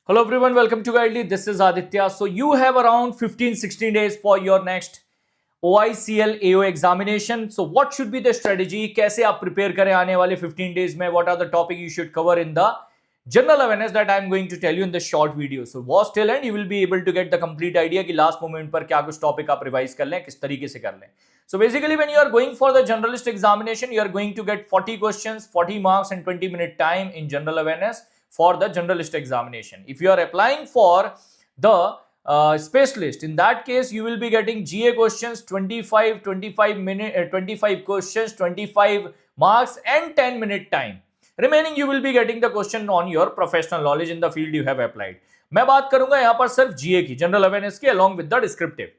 Hello everyone, welcome to Guidely. This is Aditya. So you have around 15-16 days for your next OICL AO examination. So what should be the strategy? कैसे आप prepare करें आने वाले 15 days में? What are the topic you should cover in the general awareness that I am going to tell you in the short video. So watch till end, you will be able to get the complete idea कि last moment पर क्या कुछ topic आप revise कर लें, किस तरीके से कर लें. So basically when you are going for the generalist examination, you are going to get 40 questions, 40 marks and 20-minute time in general awareness for the generalist examination. If you are applying for the specialist, in that case you will be getting GA questions, 25 questions, 25 marks and 10-minute time. Remaining you will be getting the question on your professional knowledge in the field you have applied. मैं बात करूंगा यहाँ पर सिर्फ GA की, general awareness की, along with the descriptive.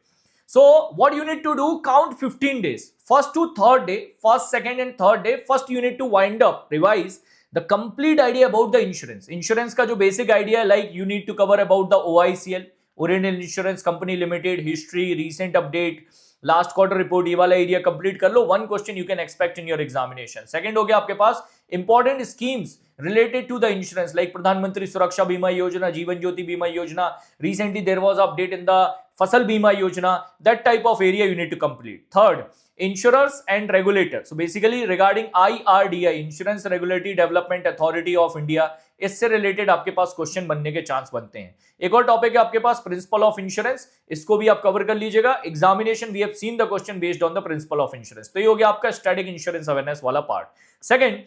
So what you need to do, count 15 days, first to third day, first, second and third day. First you need to wind up, revise the complete idea about the insurance का जो basic idea है, like you need to cover about the OICL, Oriental Insurance Company Limited, history, recent update, last quarter report, ये वाला area complete कर लो. One question you can expect in your examination. Second हो गया आपके पास important schemes related to the insurance like प्रधानमंत्री सुरक्षा बीमा योजना, जीवन ज्योति बीमा योजना. Recently there was update in the फसल बीमा योजना. That type of area you need to complete. Third, insurers and regulators. So basically regarding IRDI, Insurance Regulatory Development Authority of India, इससे रिलेटेड आपके पास क्वेश्चन बनने के चांस बनते हैं. एक और टॉपिक है आपके पास प्रिंसिपल ऑफ इंश्योरेंस, इसको भी आप कवर कर लीजिएगा. Examination we have seen the question based on the principle of insurance. तो ये हो गया आपका स्टैटिक इंश्योरेंस अवेयरनेस वाला part. Second,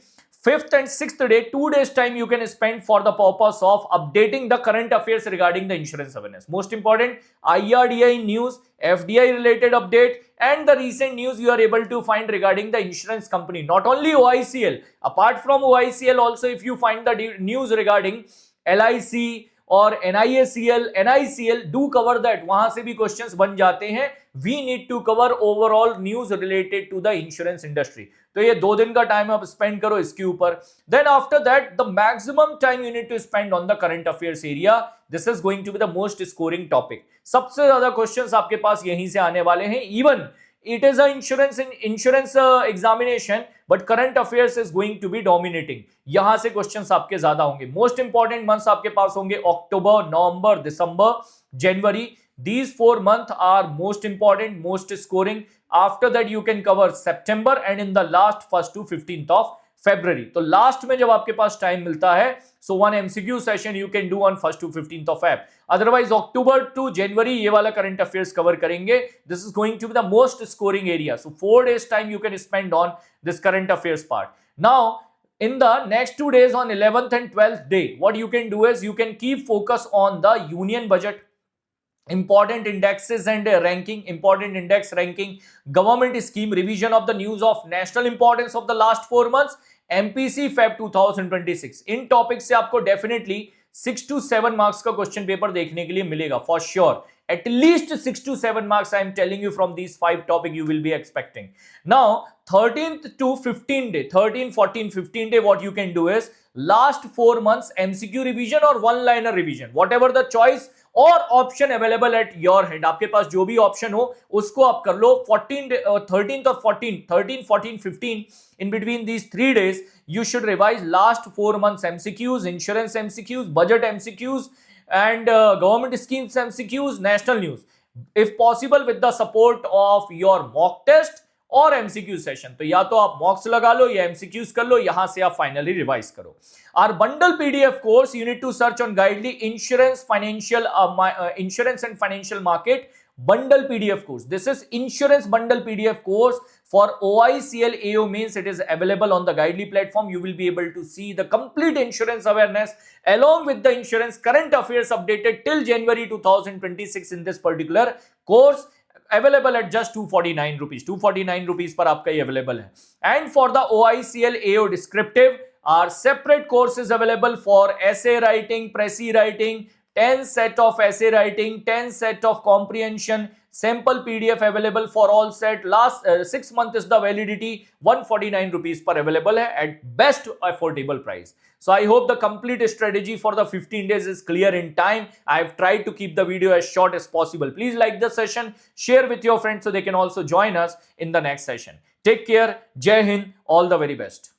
fifth and sixth day, 2 days time you can spend for the purpose of updating the current affairs regarding the insurance awareness. Most important, IRDI news, FDI related update and the recent news you are able to find regarding the insurance company. Not only OICL, apart from OICL also if you find the news regarding LIC और NICL do cover that. वहां से भी questions बन जाते हैं. We need to cover overall news related to the insurance industry. तो ये 2 दिन का टाइम आप स्पेंड करो इसके ऊपर. Then after that the maximum time you need to spend on the current affairs area. This is going to be the most scoring topic. सबसे ज्यादा क्वेश्चंस आपके पास यहीं से आने वाले हैं. Even it is a insurance examination but current affairs is going to be dominating. यहां से क्वेश्चंस आपके ज्यादा होंगे. मोस्ट इंपॉर्टेंट मंथ्स आपके पास होंगे अक्टूबर, नवंबर, दिसंबर, जनवरी. These 4 months are most important, most scoring. After that you can cover September and in the last 1st to 15th of February. तो last में जब आपके पास टाइम मिलता है, so one MCQ session you can do on 1st to 15th of Feb. Otherwise October to January ये वाला current affairs cover करेंगे. This is going to be the most scoring area. So 4 days time you can spend on this current affairs part. Now in the next 2 days on 11th and 12th day, what you can do is you can keep focus on the union budget, important indexes and ranking, important index ranking, government scheme, revision of the news of national importance of the last 4 months, MPC Feb 2026. In topic से आपको definitely 6 to 7 marks का question paper देखने के लिए मिलेगा for sure. At least 6 to 7 marks I am telling you from these 5 topic you will be expecting. Now 13th to 15th day, 13, 14, 15 day, what you can do is last 4 months MCQ revision or one liner revision, whatever the choice और option available at your hand. आपके पास जो भी option हो उसको आप कर लो. 13th और 14, 15 in between these 3 days you should revise last 4 months MCQs, insurance MCQs, budget MCQs and government schemes MCQs, national news, if possible with the support of your mock test और MCQ session. तो या तो आप मॉक्स लगा लो या MCQs कर लो, यहां से आप फाइनली रिवाइज करो. Our bundle PDF course you need to search on Guidely insurance and financial market bundle PDF course. This is insurance bundle PDF course for OICL AO means. It is available on the Guidely platform. You will be able to see the complete insurance awareness along with the insurance current affairs updated till January 2026 in this particular course. Available at just 249 rupees. 249 rupees पर आपका ये available है. And for the OICL AO descriptive, our separate courses available for essay writing, Pressy writing, 10 set of essay writing, 10 set of comprehension, sample PDF available for all set. Last 6 months is the validity. 149 rupees per available hai at best affordable price. So I hope the complete strategy for the 15 days is clear in time. I have tried to keep the video as short as possible. Please like the session, share with your friends so they can also join us in the next session. Take care. Jai Hind. All the very best.